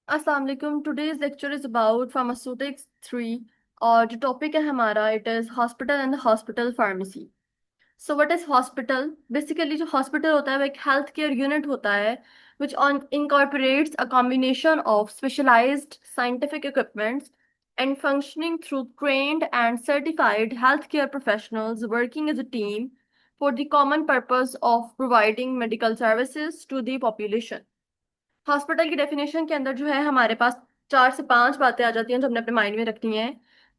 अस्सलाम वालेकुम। Today's lecture is about pharmaceutics 3 और जो टॉपिक है हमारा it is hospital and the hospital pharmacy. So what is hospital? Basically जो hospital होता है वो एक health care unit होता है incorporates a combination of specialized scientific equipments and functioning through trained and certified healthcare professionals working as a team for the common purpose of providing medical services to the population. Hospital की definition के अंदर जो है हमारे पास 4 से 5 बातें आ जाती हैं जो हमने अपने माइंड में रखनी है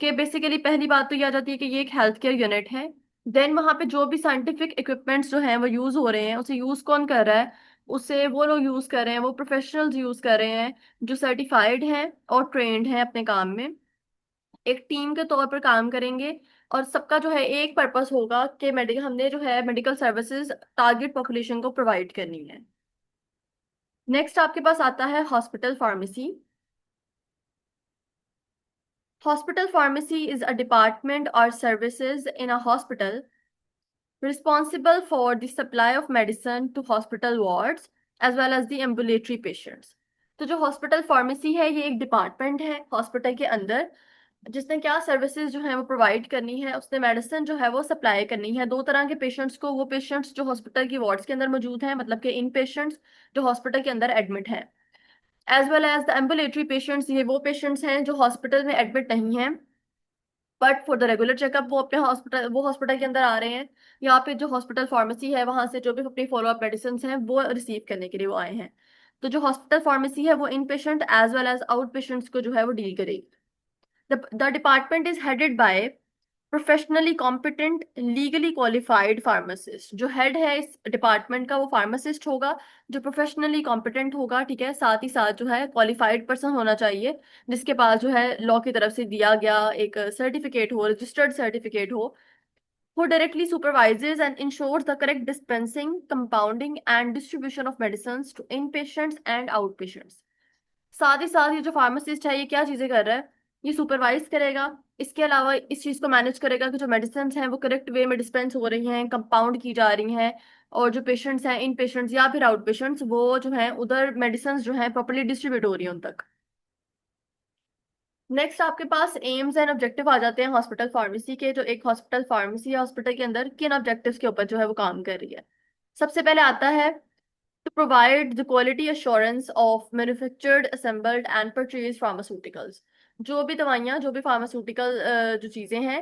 कि बेसिकली पहली बात तो ये आ जाती है कि ये एक हेल्थ केयर यूनिट है। देन वहाँ पे जो भी साइंटिफिक इक्विपमेंट्स जो हैं वो यूज हो रहे हैं उसे यूज कौन कर रहा है? उसे वो लोग यूज कर रहे हैं, वो प्रोफेशनल्स यूज कर रहे हैं जो सर्टिफाइड हैं और ट्रेंड हैं अपने काम में, एक टीम के तौर पर काम करेंगे। और सबका जो है एक पर्पस होगा कि मेडिकल हमने जो है मेडिकल सर्विसेज टारगेट पॉपुलेशन को प्रोवाइड करनी है। नेक्स्ट आपके पास आता है hospital pharmacy. Hospital pharmacy is a department or services in a hospital responsible for the supply of medicine to hospital wards as well as the ambulatory patients. तो जो hospital pharmacy है ये एक डिपार्टमेंट है hospital के अंदर जिसने क्या सर्विसेज जो है वो प्रोवाइड करनी है, उसने मेडिसिन जो है वो सप्लाई करनी है दो तरह के पेशेंट्स को। वो पेशेंट्स जो हॉस्पिटल की वार्ड्स के अंदर मौजूद हैं, मतलब कि इन पेशेंट्स जो हॉस्पिटल के अंदर एडमिट हैं, as well as the ambulatory patients, ये वो पेशेंट्स हैं जो हॉस्पिटल में एडमिट नहीं हैं but for the regular checkup वो हॉस्पिटल के अंदर आ रहे हैं, या फिर जो हॉस्पिटल फार्मेसी है वहां से जो भी अपनी फॉलो अप मेडिसिन हैं वो रिसीव करने के लिए वो आए हैं। तो जो हॉस्पिटल फार्मेसी है वो in patient as well as out patients को जो है वो डील करेगी। The department is headed by professionally competent legally qualified pharmacist. जो हेड है इस डिपार्टमेंट का वो फार्मासिस्ट होगा जो प्रोफेशनली कॉम्पिटेंट होगा, ठीक है। साथ ही साथ जो है क्वालिफाइड पर्सन होना चाहिए जिसके पास जो है लॉ की तरफ से दिया गया एक सर्टिफिकेट हो, रजिस्टर्ड सर्टिफिकेट हो। who directly supervises and ensures the correct dispensing, compounding and distribution of medicines to inpatients and outpatients. साथ ही साथ ये जो फार्मासिस्ट है ये क्या चीजें कर रहा है? ये सुपरवाइज करेगा, इसके अलावा इस चीज को मैनेज करेगा कि जो मेडिसिन हैं वो करेक्ट वे में डिस्पेंस हो रही हैं, कंपाउंड की जा रही हैं, और जो पेशेंट्स हैं इन पेशेंट्स या फिर आउट पेशेंट्स वो जो हैं उधर मेडिसिन जो हैं प्रॉपरली डिस्ट्रीब्यूट हो रही हैं उन तक। नेक्स्ट आपके पास एम्स एंड ऑब्जेक्टिव आ जाते हैं हॉस्पिटल फार्मेसी के। जो एक हॉस्पिटल फार्मेसी है हॉस्पिटल के अंदर किन ऑब्जेक्टिव्स के ऊपर जो है वो काम कर रही है। सबसे पहले आता है to provide the quality assurance of manufactured, assembled and purchased pharmaceuticals। जो भी दवाइयाँ, जो भी फार्मास्यूटिकल जो चीज़ें हैं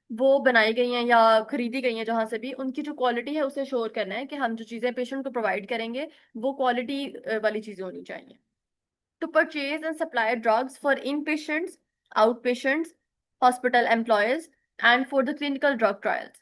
वो बनाई गई हैं या खरीदी गई हैं जहाँ से भी, उनकी जो क्वालिटी है उसे श्योर करना है कि हम जो चीज़ें पेशेंट को प्रोवाइड करेंगे वो क्वालिटी वाली चीज़ें होनी चाहिए। To purchase and supply drugs for inpatients, outpatients, hospital employees and for the clinical drug trials।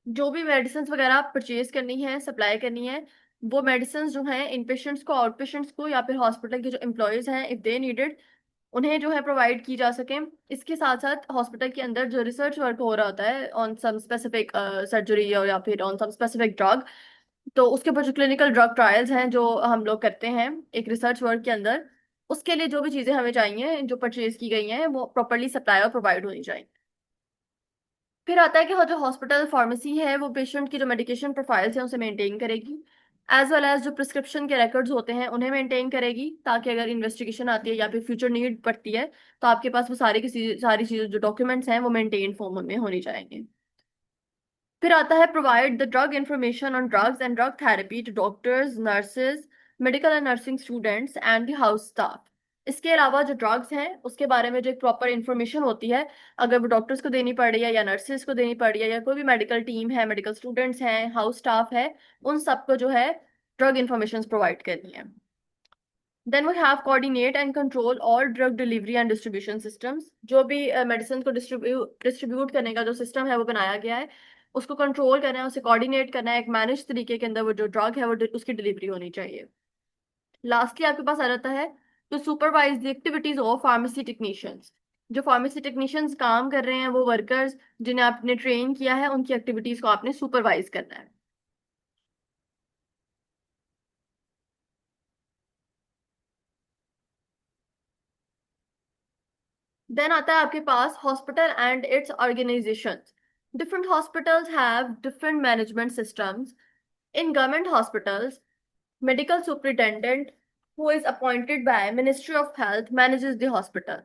जो भी मेडिसिन वगैरह परचेज करनी है, सप्लाई करनी है, वो मेडिसिन जो हैं इन पेशेंट्स को, आउट पेशेंट्स को या फिर हॉस्पिटल के जो एम्प्लॉयज हैं इफ दे नीडेड उन्हें जो है प्रोवाइड की जा सके। इसके साथ साथ हॉस्पिटल के अंदर जो रिसर्च वर्क हो रहा होता है ऑन सम स्पेसिफिक सर्जरी या फिर ऑन सम स्पेसिफिक ड्रग, तो उसके ऊपर जो क्लिनिकल ड्रग ट्रायल्स हैं जो हम लोग करते हैं एक रिसर्च वर्क के अंदर, उसके लिए जो भी चीज़ें हमें चाहिए जो परचेज की गई हैं वो प्रॉपरली सप्लाई और प्रोवाइड होनी चाहिए। फिर आता है कि जो हॉस्पिटल फार्मेसी है वो पेशेंट की जो मेडिकेशन प्रोफाइल्स हैं उसे मेंटेन करेगी, एज वेल एज जो प्रिस्क्रिप्शन के रिकॉर्ड्स होते हैं उन्हें मेंटेन करेगी, ताकि अगर इन्वेस्टिगेशन आती है या फिर फ्यूचर नीड पड़ती है तो आपके पास वो सारी चीज़ें जो डॉक्यूमेंट्स हैं वो मेंटेन फॉर्म में होनी चाहिए। फिर आता है provide the drug information on drugs and drug therapy to doctors, nurses, medical and nursing students and the house staff. इसके अलावा जो ड्रग्स हैं उसके बारे में जो एक प्रॉपर इंफॉर्मेशन होती है, अगर वो डॉक्टर्स को देनी पड़ रही है या नर्सेज को देनी पड़ रही है या कोई भी मेडिकल टीम है, मेडिकल स्टूडेंट्स हैं, हाउस स्टाफ है, उन सबको जो है ड्रग इंफॉर्मेशन प्रोवाइड करनी है। Then we have coordinate and control all drug delivery and distribution systems. जो भी मेडिसिन को डिस्ट्रीब्यूट करने का जो सिस्टम है वो बनाया गया है उसको कंट्रोल करना है, उसे कोऑर्डिनेट करना है, एक मैनेज तरीके के अंदर वो जो ड्रग है वो उसकी डिलीवरी होनी चाहिए। लास्टली आपके पास आ जाता है to supervise the activities of pharmacy technicians. जो फार्मेसी टेक्नीशियंस काम कर रहे हैं वो वर्कर्स जिन्हें आपने ट्रेन किया है उनकी एक्टिविटीज को आपने सुपरवाइज करना है। देन आता है आपके पास hospital and its organisations. Different hospitals have different management systems. In government hospitals, medical superintendent who is appointed by Ministry of Health manages the hospital.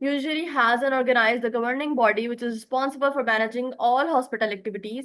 usually has an organized the governing body which is responsible for managing all hospital activities.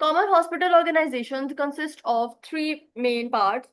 Common hospital organizations consist of three main parts.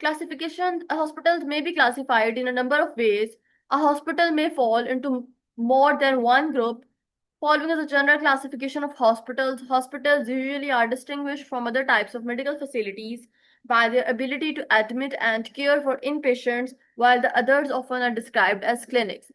Classification hospitals may be classified in a number of ways. A hospital may fall into more than one group. Following is a general classification of hospitals. Hospitals usually are distinguished from other types of medical facilities by their ability to admit and care for inpatients, while the others often are described as clinics.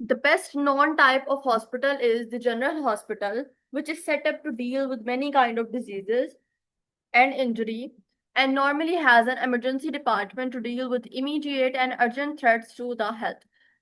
The best known type of hospital is the general hospital, which is set up to deal with many kind of diseases and injury, and normally has an emergency department to deal with immediate and urgent threats to the health.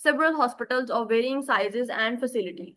several hospitals of varying sizes and facilities.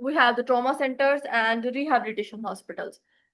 We have the trauma centers and rehabilitation hospitals.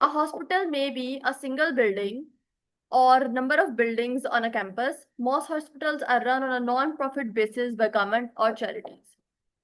A hospital may be a single building or number of buildings on a campus. Most hospitals are run on a non-profit basis by government or charities.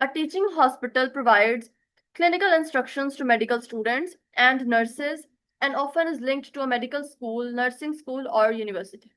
A teaching hospital provides clinical instructions to medical students and nurses and often is linked to a medical school, nursing school or universities.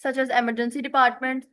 such as emergency departments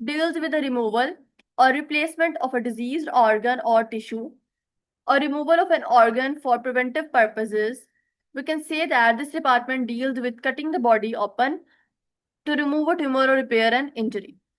deals with the removal or replacement of a diseased organ or tissue or removal of an organ for preventive purposes. We can say that this department deals with cutting the body open to remove a tumor or repair an injury.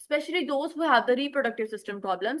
especially those who have the reproductive system problems,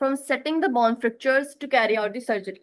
from setting the bone fractures to carry out the surgery.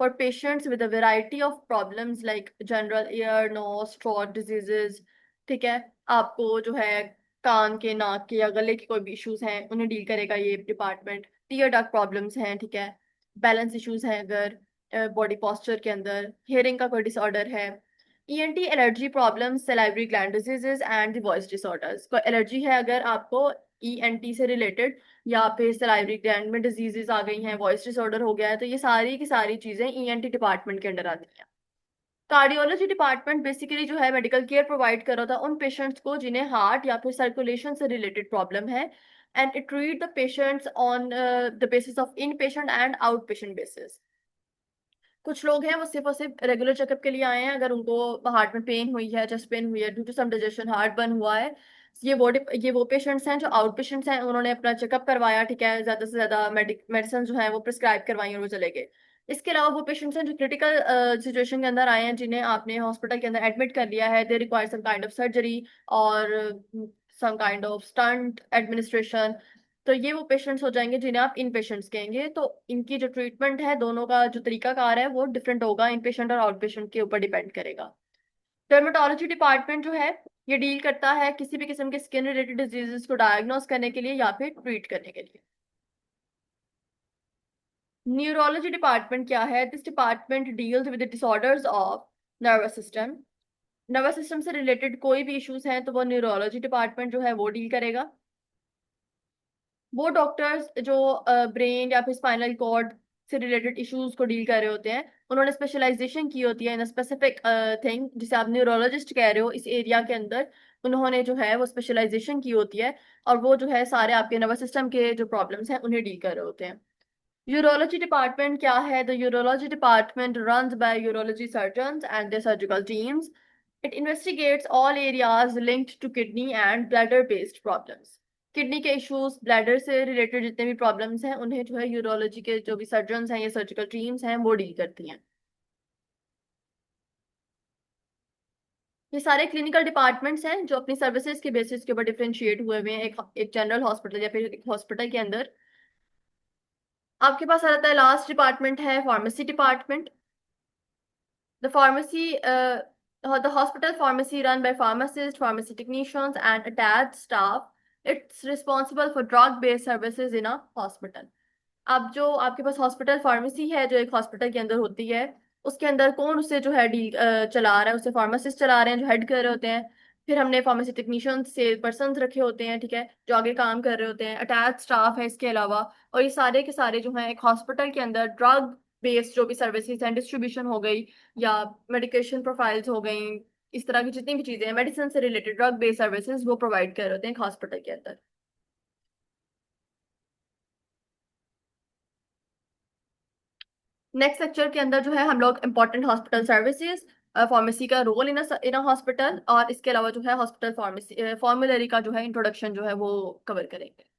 for patients with a variety of problems like general ear, nose, throat diseases. ठीक है, आपको जो है कान के, नाक के या गले के कोई भी इश्यूज हैं उन्हें डील करेगा ये डिपार्टमेंट। टीयर डक्ट प्रॉब्लम्स हैं, ठीक है, बैलेंस इश्यूज हैं अगर बॉडी पोस्चर के अंदर, हेयरिंग का कोई डिसऑर्डर है, ENT allergy problems, salivary gland diseases and the voice disorders. कोई एलर्जी है अगर आपको ईएनटी से रिलेटेड, या फिर सलाइवरी ग्लैंड में डिजीजेस आ गई हैं, वॉइस डिसऑर्डर हो गया है, तो ये सारी की सारी चीजें ईएनटी डिपार्टमेंट के अंडर आती हैं। कार्डियोलॉजी डिपार्टमेंट बेसिकली जो है मेडिकल केयर प्रोवाइड कर रहा था उन पेशेंट्स को जिन्हें हार्ट या फिर सर्कुलेशन से रिलेटेड प्रॉब्लम है, and it treat the patients on the basis of in patient and out patient basis. कुछ लोग हैं वो सिर्फ और सिर्फ रेगुलर चेकअप के लिए आए हैं, अगर उनको हार्ट में पेन हुई है, चेस्ट पेन हुई है due to some digestion, heartburn हुआ है, ये वो पेशेंट्स हैं जो आउट पेशेंट्स हैं, उन्होंने अपना चेकअप करवाया, ठीक है, ज्यादा से ज्यादा मेडिसिन जो है वो प्रिस्क्राइब करवाई और वो चले गए। इसके अलावा वो पेशेंट्स हैं जो क्रिटिकल सिचुएशन के अंदर आए हैं, जिन्हें आपने हॉस्पिटल के अंदर एडमिट कर लिया है, they require some kind of surgery और some kind of stent administration. तो ये वो पेशेंट्स हो जाएंगे जिन्हें आप इन पेशेंट्स कहेंगे। तो इनकी जो ट्रीटमेंट है, दोनों का जो तरीका कार है वो डिफरेंट होगा, इन पेशेंट और आउट पेशेंट के ऊपर डिपेंड करेगा। डर्मेटोलॉजी डिपार्टमेंट जो है ये डील करता है किसी भी किस्म के स्किन रिलेटेड डिजीजेस को डायग्नोस करने के लिए या फिर ट्रीट करने के लिए। न्यूरोलॉजी डिपार्टमेंट क्या है? This department deals with the disorders of nervous system. Nervous system से रिलेटेड कोई भी इश्यूज हैं तो वो न्यूरोलॉजी डिपार्टमेंट जो है वो डील करेगा। वो डॉक्टर्स जो ब्रेन या फिर स्पाइनल कॉर्ड से रिलेटेड इश्यूज को डील कर रहे होते हैं, उन्होंने स्पेशलाइजेशन की होती है इन स्पेसिफिक थिंग, जिसे आप न्यूरोलॉजिस्ट कह रहे हो, इस एरिया के अंदर उन्होंने जो है वो स्पेशलाइजेशन की होती है, और वो जो है सारे आपके नर्वस सिस्टम के जो प्रॉब्लम्स हैं उन्हें डील कर रहे होते हैं। यूरोलॉजी डिपार्टमेंट क्या है? The urology department runs by urology surgeons and their surgical teams. It investigates all areas linked to kidney and bladder based problems. Kidney के इश्यूज, ब्लैडर से रिलेटेड जितने भी प्रॉब्लम्स हैं उन्हें जो है यूरोलॉजी के जो भी सर्जन्स हैं या सर्जिकल टीम्स हैं वो डील करती हैं। ये सारे क्लिनिकल डिपार्टमेंट्स हैं जो अपनी सर्विसेज के बेसिस के ऊपर डिफरेंशिएट हुए हुए हैं एक जनरल हॉस्पिटल या फिर एक हॉस्पिटल के अंदर। आपके पास आ जाता है लास्ट डिपार्टमेंट है pharmacy department. The pharmacy, the hospital pharmacy run by pharmacists, pharmacy technicians, and attached staff. It's responsible for drug-based services in a hospital. अब जो आपके पास हॉस्पिटल फार्मेसी है जो एक हॉस्पिटल के अंदर होती है, उसके अंदर कौन उसे जो है डील चला रहा है, उसे फार्मासिस्ट चला रहे हैं जो हेड कर रहे होते हैं। फिर हमने फार्मेसी टेक्नीशियन सेल पर्सन रखे होते हैं, ठीक है, जो आगे काम कर रहे होते हैं, अटैच स्टाफ है इसके अलावा। और ये सारे के सारे जो हैं एक हॉस्पिटल के अंदर ड्रग बेस्ड जो भी सर्विसेज हैं, डिस्ट्रीब्यूशन हो गई या मेडिकेशन प्रोफाइल्स हो गई, इस तरह की जितनी भी चीजें हैं मेडिसिन से रिलेटेड ड्रग बेस्ड सर्विसेज वो प्रोवाइड कर रहे होते हैं एक हॉस्पिटल के अंदर। नेक्स्ट लेक्चर के अंदर जो है हम लोग इंपॉर्टेंट हॉस्पिटल सर्विसेज, फार्मेसी का रोल इन अ हॉस्पिटल, और इसके अलावा जो है हॉस्पिटल फार्मेसी फॉर्मूलरी का जो है इंट्रोडक्शन जो है वो कवर करेंगे।